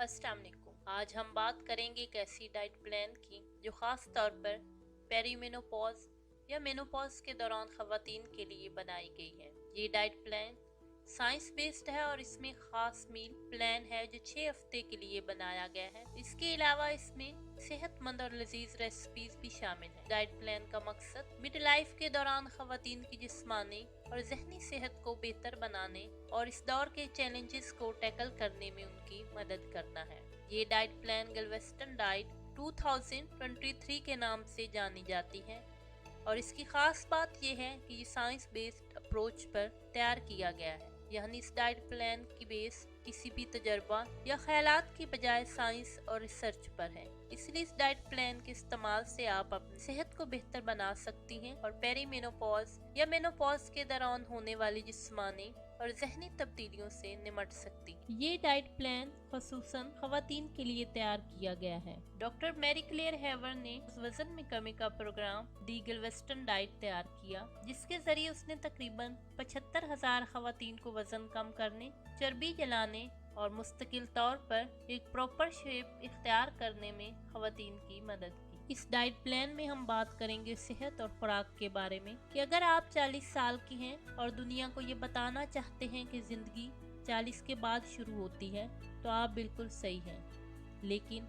अस्सलाम वालेकुम। आज हम बात करेंगे एक ऐसी डाइट प्लान की जो खास तौर पर पेरीमेनोपॉज या मेनोपॉज के दौरान खवातीन के लिए बनाई गई है। ये डाइट प्लान साइंस बेस्ड है और इसमें खास मील प्लान है जो 6 हफ्ते के लिए बनाया गया है। इसके अलावा इसमें सेहतमंद और लजीज रेसिपीज भी शामिल है। डाइट प्लान का मकसद मिड लाइफ के दौरान खवातीन की जिस्मानी और जहनी सेहत को बेहतर बनाने और इस दौर के चैलेंजेस को टैकल करने में उनकी मदद करना है। ये डाइट प्लान गैल्वेस्टन डाइट 2023 के नाम से जानी जाती है और इसकी खास बात यह है कि ये साइंस बेस्ड अप्रोच पर तैयार किया गया है, यानी इस डाइट प्लान की बेस किसी भी तजर्बा या ख्यालात की बजाय साइंस और रिसर्च पर है। इसलिए इस डाइट प्लान के इस्तेमाल से आप अपनी सेहत को बेहतर बना सकती हैं और पेरीमेनोपॉज या मेनोपॉज के दौरान होने वाली जिस्मानी और जहनी तब्दीलियों से निमट सकती हैं। ये डाइट प्लान खसूसन खवातीन के लिए तैयार किया गया है। डॉक्टर मैरी क्लेयर हैवर ने वजन में कमी का प्रोग्राम दी गैल्वेस्टन डाइट तैयार किया, जिसके जरिए उसने तकरीबन 75,000 खवातीन को वजन कम करने, चर्बी जलाने और मुस्तकिल तौर पर एक प्रॉपर शेप इख्तियार करने में खवातीन की मदद की। इस डाइट प्लान में हम बात करेंगे सेहत और खुराक के बारे में कि अगर आप 40 साल की हैं और दुनिया को ये बताना चाहते हैं कि जिंदगी 40 के बाद शुरू होती है, तो आप बिल्कुल सही हैं। लेकिन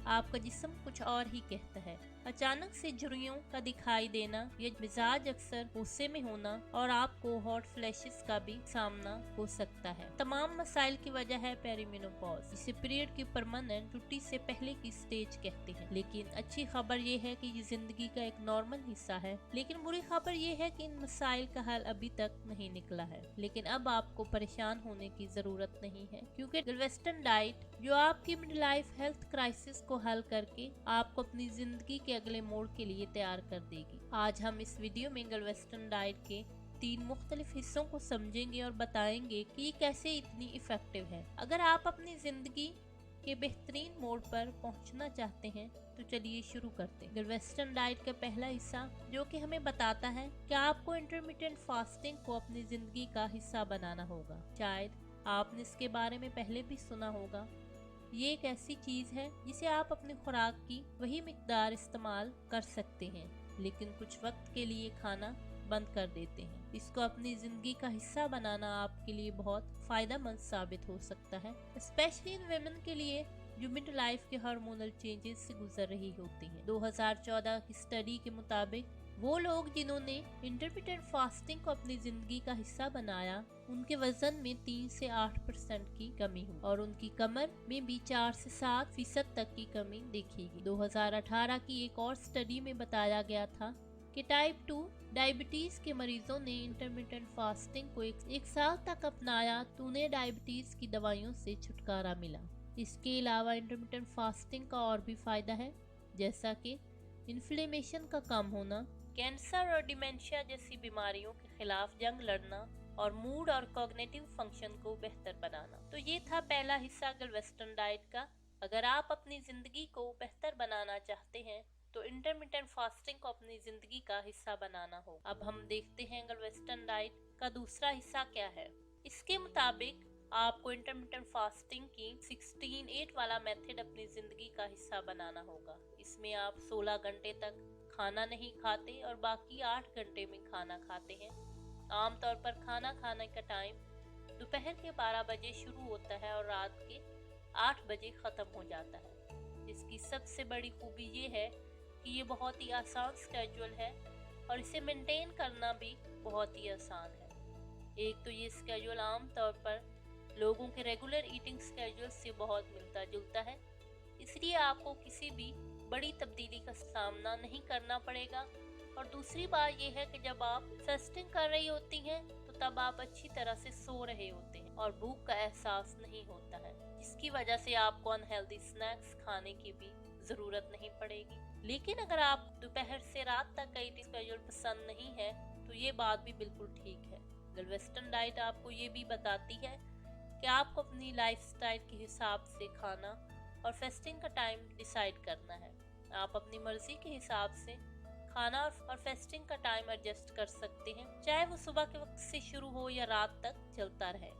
आपका जिस्म कुछ और ही कहता है। अचानक से झुर्रियों का दिखाई देना या मिजाज अक्सर गुस्से में होना और आपको हॉट फ्लैशेस का भी सामना हो सकता है। तमाम मसाइल की वजह है पेरीमेनोपॉज, जिसे पीरियड की परमानेंट छुट्टी से पहले की स्टेज कहते हैं। लेकिन अच्छी खबर ये है कि ये जिंदगी का एक नॉर्मल हिस्सा है। लेकिन बुरी खबर ये है कि इन मसाइल का हल अभी तक नहीं निकला है। लेकिन अब आपको परेशान होने की जरूरत नहीं है, क्योंकि गैल्वेस्टन डाइट जो आपकी मिड लाइफ हेल्थ क्राइसिस को हल करके आपको अपनी जिंदगी के अगले मोड़ के लिए तैयार कर देगी। आज हम इस वीडियो में गैल्वेस्टन डाइट के 3 मुख्तलिफ हिस्सों को समझेंगे और बताएंगे कि ये कैसे इतनी इफेक्टिव है। अगर आप अपनी जिंदगी के बेहतरीन मोड़ पर पहुंचना चाहते हैं तो चलिए शुरू करते हैं। गैल्वेस्टन डाइट का पहला हिस्सा जो कि हमें बताता है कि आपको इंटरमिटेंट फास्टिंग को अपनी जिंदगी का हिस्सा बनाना होगा। शायद आपने इसके बारे में पहले भी सुना होगा। ये एक ऐसी चीज है जिसे आप अपनी खुराक की वही मिकदार इस्तेमाल कर सकते हैं, लेकिन कुछ वक्त के लिए खाना बंद कर देते हैं। इसको अपनी जिंदगी का हिस्सा बनाना आपके लिए बहुत फायदेमंद साबित हो सकता है, स्पेशली इन वुमेन के लिए जो मिड लाइफ के हार्मोनल चेंजेस से गुजर रही होती हैं। 2014 की स्टडी के मुताबिक वो लोग जिन्होंने इंटरमिटेंट फास्टिंग को अपनी जिंदगी का हिस्सा बनाया, उनके वजन में 3 से 8% की कमी हुई और उनकी कमर में भी 4 से 7% तक की कमी देखी। 2018 की एक और स्टडी में बताया गया था कि टाइप 2 डायबिटीज के मरीजों ने इंटरमिटेंट फास्टिंग को एक साल तक अपनाया तो उन्हें डायबिटीज की दवाइयों से छुटकारा मिला। इसके अलावा इंटरमिटेंट फास्टिंग का और भी फायदा है, जैसा कि इन्फ्लेमेशन का कम होना, कैंसर और डिमेंशिया जैसी बीमारियों के खिलाफ जंग लड़ना और मूड और कॉग्निटिव फंक्शन को बेहतर बनाना। तो ये था पहला हिस्सा गैल्वेस्टन डाइट का। अगर आप अपनी जिंदगी को बेहतर बनाना चाहते हैं तो इंटरमिटेंट फास्टिंग को अपनी जिंदगी का हिस्सा बनाना होगा। अब हम देखते हैं गैल्वेस्टन डाइट का दूसरा हिस्सा क्या है। इसके मुताबिक आपको इंटरमिटेंट फास्टिंग की 16-8 वाला मेथड अपनी जिंदगी का हिस्सा बनाना होगा। इसमें आप 16 घंटे तक खाना नहीं खाते और बाकी 8 घंटे में खाना खाते हैं। आमतौर पर खाना खाने का टाइम दोपहर के 12 बजे शुरू होता है और रात के 8 बजे खत्म हो जाता है। इसकी सबसे बड़ी खूबी ये है कि ये बहुत ही आसान स्केड्यूल है और इसे मेंटेन करना भी बहुत ही आसान है। एक तो ये स्केड्यूल आमतौर पर लोगों के रेगुलर ईटिंग स्केड्यूल से बहुत मिलता जुलता है, इसलिए आपको किसी भी बड़ी तब्दीली का सामना नहीं करना पड़ेगा। और दूसरी बात यह है कि जब आप फास्टिंग कर रही होती हैं तो तब आप अच्छी तरह से सो रहे होते हैं और भूख का एहसास नहीं होता है, जिसकी वजह से आपको अनहेल्दी स्नैक्स खाने की भी जरूरत नहीं पड़ेगी। लेकिन अगर आप दोपहर से रात तक का ईटिंग स्केड्यूल पसंद नहीं है तो ये बात भी बिल्कुल ठीक है। गैल्वेस्टन डाइट आपको ये भी बताती है कि आपको अपनी लाइफस्टाइल के हिसाब से खाना और फास्टिंग का टाइम डिसाइड करना है। आप अपनी मर्जी के हिसाब से खाना और फास्टिंग का टाइम एडजस्ट कर सकते हैं, चाहे वो सुबह के वक्त से शुरू हो या रात तक चलता रहे।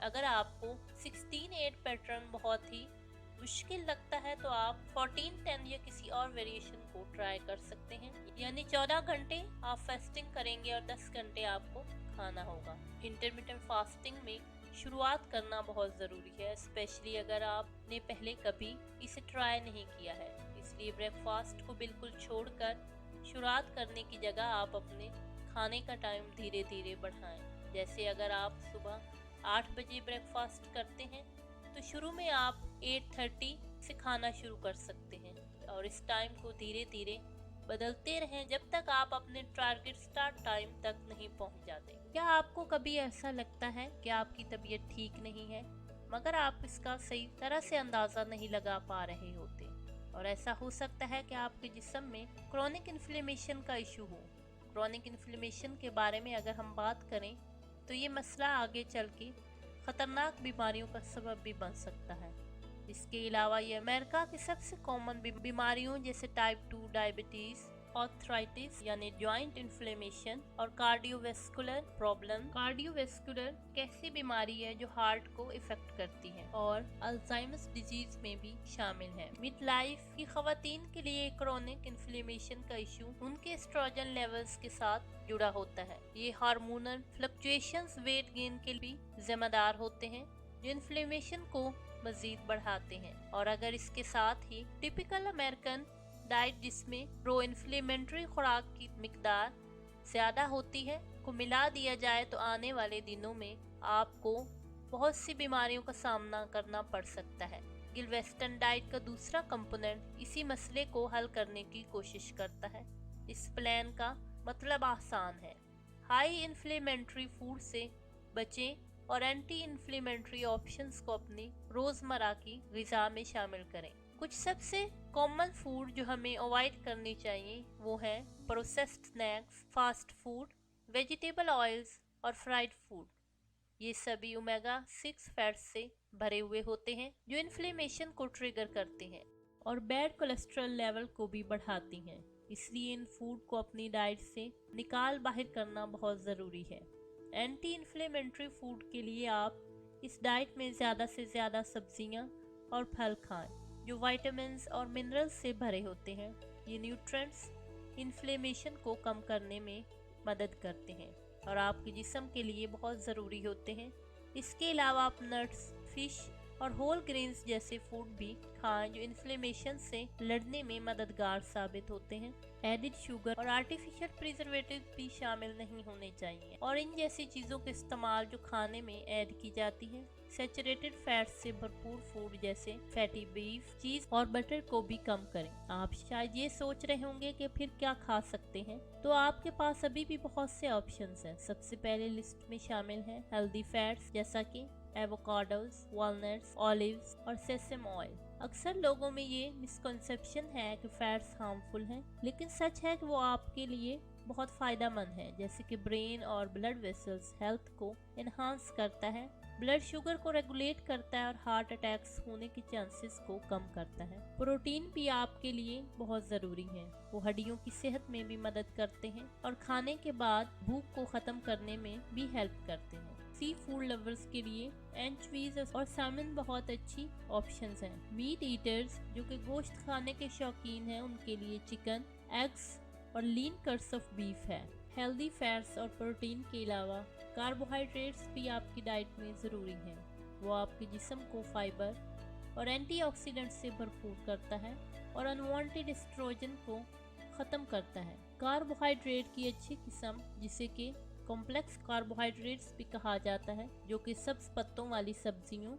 अगर आपको 16-8 पैटर्न बहुत ही मुश्किल लगता है तो आप 14-10 या किसी और वेरिएशन को ट्राई कर सकते हैं, यानी 14 घंटे आप फास्टिंग करेंगे और 10 घंटे आपको खाना होगा। इंटरमिटेंट फास्टिंग में शुरुआत करना बहुत ज़रूरी है, स्पेशली अगर आपने पहले कभी इसे ट्राई नहीं किया है। इसलिए ब्रेकफास्ट को बिल्कुल छोड़कर शुरुआत करने की जगह आप अपने खाने का टाइम धीरे धीरे बढ़ाएं। जैसे अगर आप सुबह 8 बजे ब्रेकफास्ट करते हैं तो शुरू में आप 8:30 से खाना शुरू कर सकते हैं और इस टाइम को धीरे धीरे बदलते रहें जब तक आप अपने टारगेट स्टार्ट टाइम तक नहीं पहुंच जाते। क्या आपको कभी ऐसा लगता है कि आपकी तबीयत ठीक नहीं है मगर आप इसका सही तरह से अंदाज़ा नहीं लगा पा रहे होते? और ऐसा हो सकता है कि आपके जिस्म में क्रोनिक इन्फ्लेमेशन का इशू हो। क्रोनिक इन्फ्लेमेशन के बारे में अगर हम बात करें तो ये मसला आगे चल के खतरनाक बीमारियों का सबब भी बन सकता है। इसके अलावा ये अमेरिका की सबसे कॉमन बीमारियों जैसे टाइप 2 डायबिटीज, आर्थराइटिस यानी जॉइंट इन्फ्लेमेशन और कार्डियोवैस्कुलर प्रॉब्लम। कार्डियोवैस्कुलर कैसी बीमारी है जो हार्ट को इफेक्ट करती है और अल्जाइमर्स डिजीज में भी शामिल है। मिड लाइफ की खवातीन के लिए क्रोनिक इन्फ्लेमेशन का इशू उनके एस्ट्रोजन लेवल्स के साथ जुड़ा होता है। ये हार्मोनल फ्लक्चुएशंस वेट गेन के भी जिम्मेदार होते हैं जो इन्फ्लेमेशन को मजीद बढ़ाते हैं। और अगर इसके साथ ही टिपिकल अमेरिकन डाइट जिसमें प्रो इन्फ्लेमेटरी खुराक की मिकदार ज़्यादा होती है को मिला दिया जाए तो आने वाले दिनों में आपको बहुत सी बीमारियों का सामना करना पड़ सकता है। गिलवेस्टर्न डाइट का दूसरा कंपोनेंट इसी मसले को हल करने की कोशिश करता है। इस प्लान का मतलब आसान है, हाई इन्फ्लेमेटरी फूड से बचें और एंटी इन्फ्लेमेटरी ऑप्शंस को अपनी रोज़मर्रा की ग़िज़ा में शामिल करें। कुछ सबसे कॉमन फूड जो हमें अवॉइड करनी चाहिए वो है processed snacks, fast food, vegetable oils और फ्राइड फूड। ये सभी ओमेगा 6 फैट्स से भरे हुए होते हैं जो इन्फ्लेमेशन को ट्रिगर करते हैं और बैड कोलेस्ट्रॉल लेवल को भी बढ़ाती हैं। इसलिए इन फूड को अपनी डाइट से निकाल बाहर करना बहुत ज़रूरी है। एंटी इन्फ्लेमेटरी फूड के लिए आप इस डाइट में ज़्यादा से ज़्यादा सब्जियां और फल खाएं जो विटामिन्स और मिनरल्स से भरे होते हैं। ये न्यूट्रिएंट्स इन्फ्लेमेशन को कम करने में मदद करते हैं और आपके जिस्म के लिए बहुत ज़रूरी होते हैं। इसके अलावा आप नट्स, फिश और होल ग्रेन्स जैसे फूड भी खाएं जो इन्फ्लेमेशन से लड़ने में मददगार साबित होते हैं। एडिड शुगर और आर्टिफिशियल प्रिजर्वेटिव भी शामिल नहीं होने चाहिए और इन जैसी चीज़ों के इस्तेमाल जो खाने में ऐड की जाती हैं। सैचुरेटेड फैट्स से भरपूर फूड जैसे फैटी बीफ, चीज़ और बटर को भी कम करें। आप शायद ये सोच रहे होंगे कि फिर क्या खा सकते हैं, तो आपके पास अभी भी बहुत से ऑप्शंस हैं। सबसे पहले लिस्ट में शामिल हैं हेल्दी फैट्स जैसा कि एवोकाडोस, वॉलनट्स, ऑलिव्स और सेसम ऑयल। अक्सर लोगों में ये मिसकंसेप्शन है कि फैट्स हार्मफुल हैं, लेकिन सच है कि वो आपके लिए बहुत फ़ायदेमंद है, जैसे कि ब्रेन और ब्लड वेसल्स हेल्थ को इन्हांस करता है, ब्लड शुगर को रेगुलेट करता है और हार्ट अटैक्स होने के चांसेस को कम करता है। प्रोटीन भी आपके लिए बहुत ज़रूरी है, वो हड्डियों की सेहत में भी मदद करते हैं और खाने के बाद भूख को ख़त्म करने में भी हेल्प करते हैं। सी फूड लवर्स के लिए एंचवीज और सैल्मन बहुत अच्छी ऑप्शंस हैं। मीट ईटर्स जो कि गोश्त खाने के शौकीन हैं उनके लिए चिकन, एग्स और लीन कट्स ऑफ बीफ है। हेल्दी फैट्स और प्रोटीन के अलावा कार्बोहाइड्रेट्स भी आपकी डाइट में ज़रूरी हैं। वो आपके जिस्म को फाइबर और एंटीऑक्सीडेंट से भरपूर करता है और अनवांटेड एस्ट्रोजन को ख़त्म करता है। कार्बोहाइड्रेट की अच्छी किस्म जिसे कि कॉम्प्लेक्स कार्बोहाइड्रेट्स भी कहा जाता है, जो कि सब्ज पत्तों वाली सब्जियों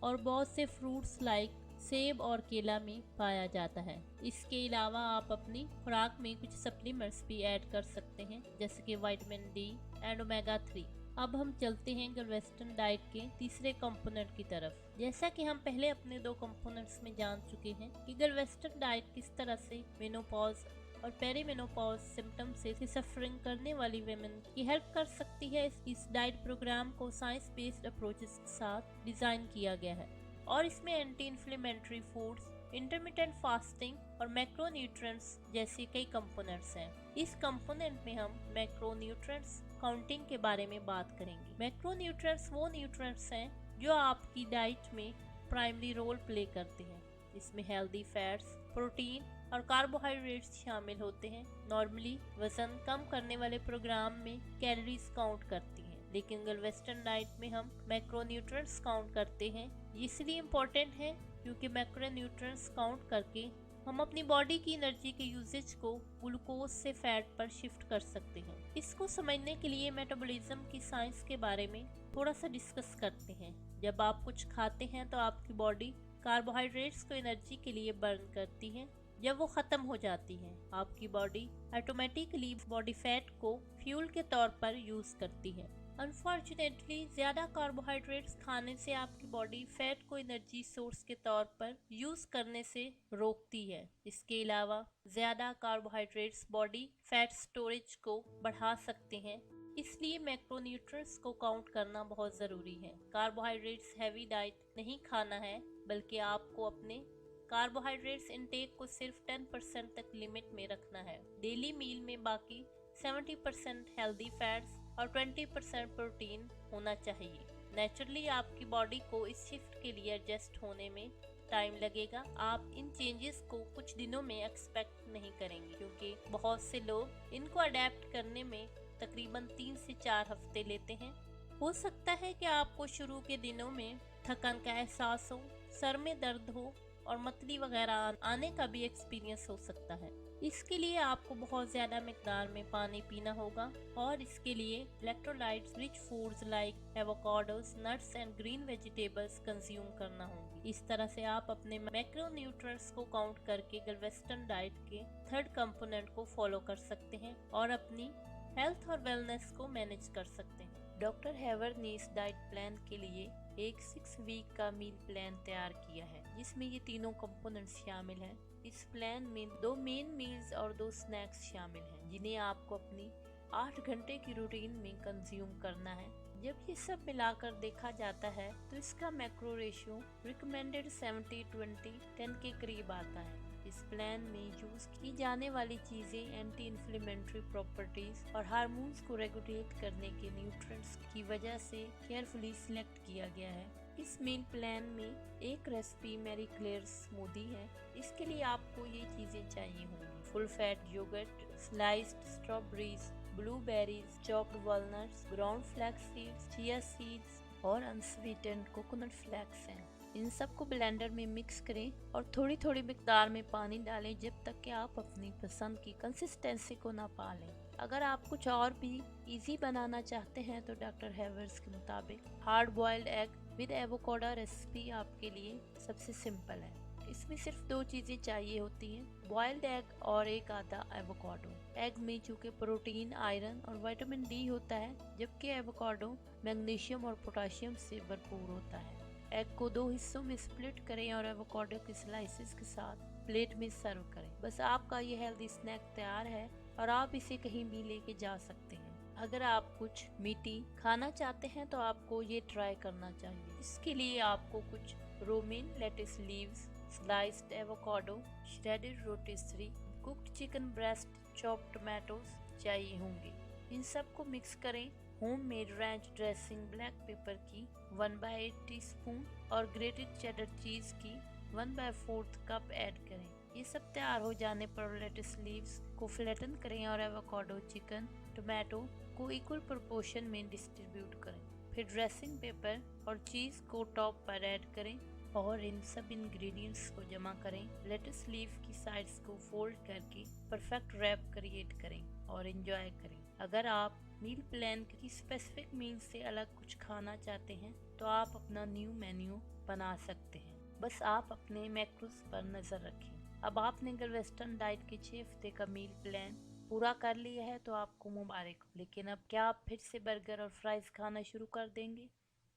और बहुत से फ्रूट्स लाइक सेब और केला में पाया जाता है। इसके अलावा आप अपनी खुराक में कुछ सप्लीमेंट्स भी ऐड कर सकते हैं जैसे कि विटामिन डी एंड ओमेगा 3। अब हम चलते हैं वेस्टर्न डाइट के तीसरे कंपोनेंट की तरफ। जैसा कि हम पहले अपने दो कंपोनेंट्स में जान चुके हैं कि वेस्टर्न डाइट किस तरह से मेनोपॉज और पेरीमेनोपॉज सिम्टम से सफरिंग करने वाली वेमेन की हेल्प कर सकती है। इस डाइट प्रोग्राम को साइंस बेस्ड अप्रोचेस के साथ डिज़ाइन किया गया है और इसमें anti inflammatory foods, intermittent fasting और मैक्रोन्यूट्रिएंट्स जैसे कई कंपोनेंट्स हैं। इस कंपोनेंट में हम मैक्रोन्यूट्रिएंट्स काउंटिंग के बारे में बात करेंगे। मैक्रोन्यूट्रिएंट्स वो न्यूट्रिएंट्स हैं जो आपकी डाइट में प्राइमरी रोल प्ले करते हैं। इसमें हेल्दी फैट्स, प्रोटीन और कार्बोहाइड्रेट्स शामिल होते हैं। नॉर्मली वजन कम करने वाले प्रोग्राम में कैलोरीज काउंट करती हैं, लेकिन गलवेस्टर्न डाइट में हम मैक्रोन्यूट्रिएंट्स काउंट करते हैं। ये इसलिए इम्पोर्टेंट है क्योंकि मैक्रोन्यूट्रिएंट्स काउंट करके हम अपनी बॉडी की एनर्जी के यूजेज को ग्लूकोज से फैट पर शिफ्ट कर सकते हैं। इसको समझने के लिए मेटाबॉलिज्म की साइंस के बारे में थोड़ा सा डिस्कस करते हैं। जब आप कुछ खाते हैं तो आपकी बॉडी कार्बोहाइड्रेट्स को एनर्जी के लिए बर्न करती है। जब वो खत्म हो जाती है, आपकी बॉडी ऑटोमेटिकली बॉडी फैट को फ्यूल के तौर पर यूज करती है। अनफॉर्चुनेटली ज्यादा कार्बोहाइड्रेट्स खाने से आपकी बॉडी फैट को एनर्जी सोर्स के तौर पर यूज करने से रोकती है। इसके अलावा ज्यादा कार्बोहाइड्रेट्स बॉडी फैट स्टोरेज को बढ़ा सकते हैं, इसलिए मैक्रोन्यूट्रिएंट्स को काउंट करना बहुत जरूरी है। कार्बोहाइड्रेट्स हैवी डाइट नहीं खाना है, बल्कि आपको अपने कार्बोहाइड्रेट्स इनटेक को सिर्फ 10% तक लिमिट में रखना है। डेली मील में बाकी 70% हेल्दी फैट्स और 20% प्रोटीन होना चाहिए। नेचुरली आपकी बॉडी को इस शिफ्ट के लिए एडजस्ट होने में टाइम लगेगा। आप इन चेंजेस को कुछ दिनों में एक्सपेक्ट नहीं करेंगे, क्योंकि बहुत से लोग इनको अडेप्ट करने में तकरीबन 3 से 4 हफ्ते लेते हैं। हो सकता है कि आपको शुरू के दिनों में थकान का एहसास हो, सर में दर्द हो और मतली वगैरह आने का भी एक्सपीरियंस हो सकता है। इसके लिए आपको बहुत ज़्यादा मिकदार में पानी पीना होगा और इसके लिए electrolytes rich foods like avocados, nuts and green vegetables consume करना होंगे। इस तरह से आप अपने मैक्रोन्यूट्रिएंट्स को काउंट करके गलवेस्टर्न डाइट के थर्ड कंपोनेंट को फॉलो कर सकते हैं और अपनी हेल्थ और वेलनेस को मैनेज कर सकते हैं। डॉक्टर हैवर ने इस डाइट प्लान के लिए एक 6 वीक का मील प्लान तैयार किया है, जिसमें ये तीनों कंपोनेंट्स शामिल हैं। इस प्लान में 2 मेन मील्स और 2 स्नैक्स शामिल हैं, जिन्हें आपको अपनी 8 घंटे की रूटीन में कंज्यूम करना है। जब ये सब मिलाकर देखा जाता है तो इसका मैक्रो रेशियो रिकमेंडेड 70-20-10 के करीब आता है। इस प्लान में यूज की जाने वाली चीजें एंटी इन्फ्लेमेटरी प्रॉपर्टीज और हार्मोन्स को रेगुलेट करने के न्यूट्रिएंट्स की वजह से केयरफुली सिलेक्ट किया गया है। इस मील प्लान में एक रेसिपी मैरी क्लेयर स्मूदी है। इसके लिए आपको ये चीजें चाहिए होंगी: full fat yogurt, sliced strawberries, blueberries, chopped walnuts, ground flax seeds, chia seeds और अनस्वीटेंड कोकोनट फ्लैक्स हैं। इन सबको ब्लेंडर में मिक्स करें और थोड़ी थोड़ी मिकदार में पानी डालें जब तक कि आप अपनी पसंद की कंसिस्टेंसी को ना पा लें। अगर आप कुछ और भी इजी बनाना चाहते हैं तो डॉक्टर हैवर्स के मुताबिक hard boiled egg with avocado recipe आपके लिए सबसे सिंपल है। इसमें सिर्फ 2 चीज़ें चाहिए होती हैं: बॉइल्ड एग और एक आधा एवोकाडो। एग में चूँकि प्रोटीन, आयरन और विटामिन डी होता है, जबकि एवोकाडो मैग्नीशियम और पोटाशियम से भरपूर होता है। एग को 2 हिस्सों में स्प्लिट करें और एवोकाडो के स्लाइसेस के साथ प्लेट में सर्व करें। बस आपका ये हेल्दी स्नैक तैयार है और आप इसे कहीं भी लेके जा सकते हैं। अगर आप कुछ मीठी खाना चाहते हैं तो आपको ये ट्राई करना चाहिए। इसके लिए आपको कुछ romaine lettuce leaves, sliced avocado, shredded rotisserie, cooked chicken breast, chopped tomatoes चाहिए होंगे। इन सबको मिक्स करें। Homemade ranch dressing black pepper की 1/8 टीस्पून और ग्रेटेड चेडर चीज की 1/4 कप ऐड करें। ये सब तैयार हो जाने पर लेटिस लीव्स को फ्लैटन करें और एवोकाडो, चिकन, टोमेटो को इक्वल प्रोपोर्शन में डिस्ट्रीब्यूट करें। फिर ड्रेसिंग पेपर और चीज़ को टॉप पर ऐड करें और इन सब इंग्रेडिएंट्स को जमा करें। लेटिस लीफ की साइड्स को फोल्ड करके परफेक्ट रैप क्रिएट करें और एंजॉय करें। अगर आप मील प्लान की स्पेसिफिक मील से अलग कुछ खाना चाहते हैं तो आप अपना न्यू मेन्यू बना सकते हैं। बस आप अपने मैक्रोस पर नज़र रखें। अब आपने गलवेस्टर्न डाइट के 6 हफ्ते का मील प्लान पूरा कर लिया है तो आपको मुबारक हो। लेकिन अब क्या आप फिर से बर्गर और फ्राइज खाना शुरू कर देंगे,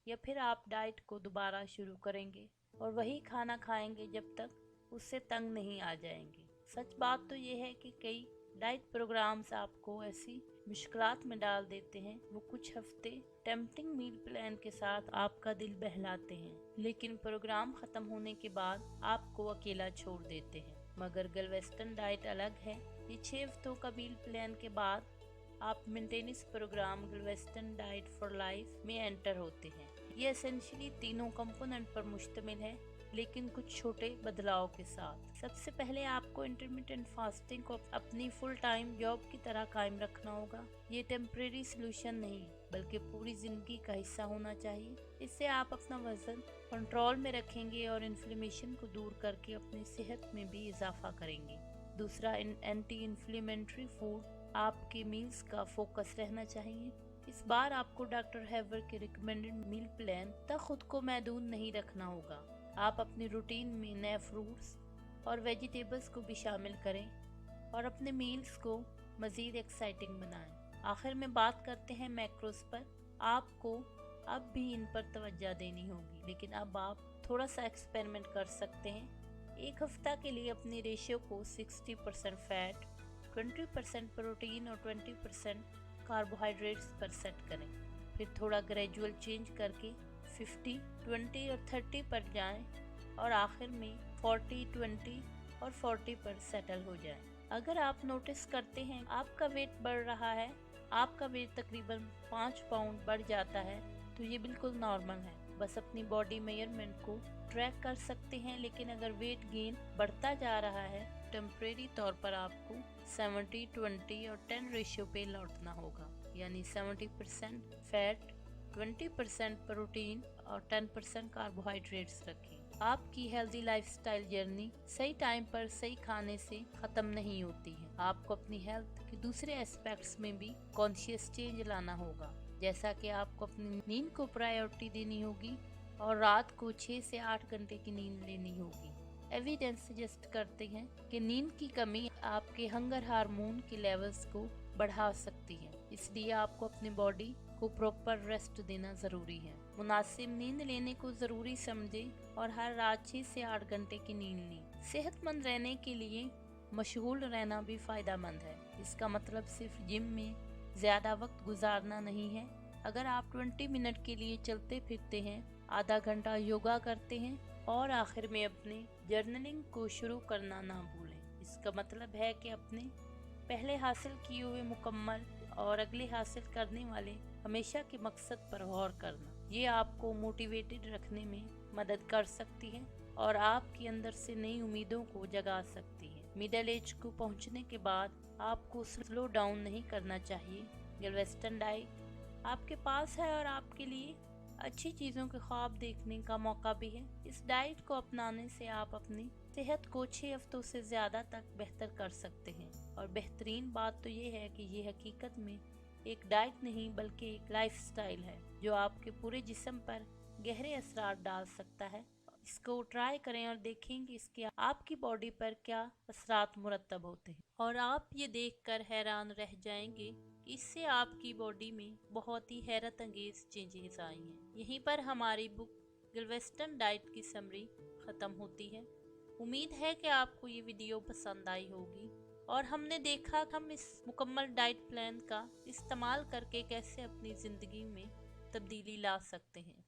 या फिर आप डाइट को दोबारा शुरू करेंगे और वही खाना खाएंगे जब तक उससे तंग नहीं आ जाएंगे? सच बात तो ये है कि कई डाइट प्रोग्राम्स आपको ऐसी मुश्किलात में डाल देते हैं। वो कुछ हफ्ते टेम्पटिंग मील प्लान के साथ आपका दिल बहलाते हैं, लेकिन प्रोग्राम खत्म होने के बाद आपको अकेला छोड़ देते हैं। मगर गलवेस्टर्न डाइट अलग है। ये 6 हफ्तों का मील प्लान के बाद आप maintenance programme Galveston diet for life में एंटर होते हैं। ये एसेंशियली तीनों कंपोनेंट पर मुश्तमिल है, लेकिन कुछ छोटे बदलाव के साथ। सबसे पहले आपको इंटरमिटेंट फास्टिंग को अपनी फुल टाइम जॉब की तरह कायम रखना होगा। ये टेम्परेरी सोल्यूशन नहीं बल्कि पूरी जिंदगी का हिस्सा होना चाहिए। इससे आप अपना वजन कंट्रोल में रखेंगे और इन्फ्लेमेशन को दूर करके अपनी सेहत में भी इजाफा करेंगे। दूसरा, एंटी इन्फ्लेमेटरी फूड आपके मील्स का फोकस रहना चाहिए। इस बार आपको डॉक्टर हैवर के रिकमेंडेड मील प्लान तक खुद को महदूद नहीं रखना होगा। आप अपनी रूटीन में नए फ्रूट्स और वेजिटेबल्स को भी शामिल करें और अपने मील्स को मज़ीद एक्साइटिंग बनाएं। आखिर में बात करते हैं मैक्रोस पर। आपको अब भी इन पर तवज्जो देनी होगी, लेकिन अब आप थोड़ा सा एक्सपेरिमेंट कर सकते हैं। एक हफ्ता के लिए अपनी रेशियो को 60% फैट, 20% प्रोटीन और 20% कार्बोहाइड्रेट्स पर सेट करें। फिर थोड़ा ग्रेजुअल चेंज करके 50, 20 और 30 पर जाएं और आखिर में 40, 20 और 40 पर सेटल हो जाएं। अगर आप नोटिस करते हैं आपका वेट बढ़ रहा है, आपका वेट तकरीबन 5 पाउंड बढ़ जाता है, तो ये बिल्कुल नॉर्मल है। बस अपनी बॉडी मेजरमेंट को ट्रैक कर सकते हैं। लेकिन अगर वेट गेन बढ़ता जा रहा है, टेम्परेरी तौर पर आपको 70, 20 और 10 रेशियो पे लौटना होगा, यानी 70% फैट, 20% प्रोटीन और 10% कार्बोहाइड्रेट्स रखें। आपकी हेल्दी लाइफस्टाइल जर्नी सही टाइम पर सही खाने से ख़त्म नहीं होती है। आपको अपनी हेल्थ के दूसरे एस्पेक्ट्स में भी कॉन्शियस चेंज लाना होगा, जैसा कि आपको अपनी नींद को प्रायोरिटी देनी होगी और रात को 6 से 8 घंटे की नींद लेनी होगी। एविडेंस सजेस्ट करते हैं कि नींद की कमी आपके हंगर हार्मोन के लेवल्स को बढ़ा सकती है, इसलिए आपको अपनी बॉडी को प्रॉपर रेस्ट देना ज़रूरी है। मुनासिब नींद लेने को ज़रूरी समझें और हर रात 6 से 8 घंटे की नींद लें। सेहतमंद रहने के लिए मशगूल रहना भी फ़ायदेमंद है। इसका मतलब सिर्फ जिम में ज़्यादा वक्त गुजारना नहीं है। अगर आप 20 मिनट के लिए चलते फिरते हैं, आधा घंटा योगा करते हैं और आखिर में अपने जर्नलिंग को शुरू करना ना भूलें। इसका मतलब है कि अपने पहले हासिल किए हुए मुकम्मल और अगले हासिल करने वाले हमेशा के मकसद पर गौर करना। ये आपको मोटिवेटेड रखने में मदद कर सकती है और आपके अंदर से नई उम्मीदों को जगा सकती है। मिडिल एज को पहुंचने के बाद आपको स्लो डाउन नहीं करना चाहिए। गैल्वेस्टन डाइट आपके पास है और आपके लिए अच्छी चीज़ों के ख्वाब देखने का मौका भी है। इस डाइट को अपनाने से आप अपनी सेहत को 6 हफ्तों से ज़्यादा तक बेहतर कर सकते हैं। और बेहतरीन बात तो ये है कि ये हकीकत में एक डाइट नहीं बल्कि एक लाइफस्टाइल है जो आपके पूरे जिस्म पर गहरे असरात डाल सकता है। इसको ट्राई करें और देखें कि इसके आपकी बॉडी पर क्या असरात मुरतब होते हैं, और आप ये देखकर हैरान रह जाएंगे कि इससे आपकी बॉडी में बहुत ही हैरत अंगेज चेंजेस आई हैं। यहीं पर हमारी बुक गैल्वेस्टन डाइट की समरी ख़त्म होती है। उम्मीद है कि आपको ये वीडियो पसंद आई होगी और हमने देखा कि हम इस मुकम्मल डाइट प्लान का इस्तेमाल करके कैसे अपनी ज़िंदगी में तब्दीली ला सकते हैं।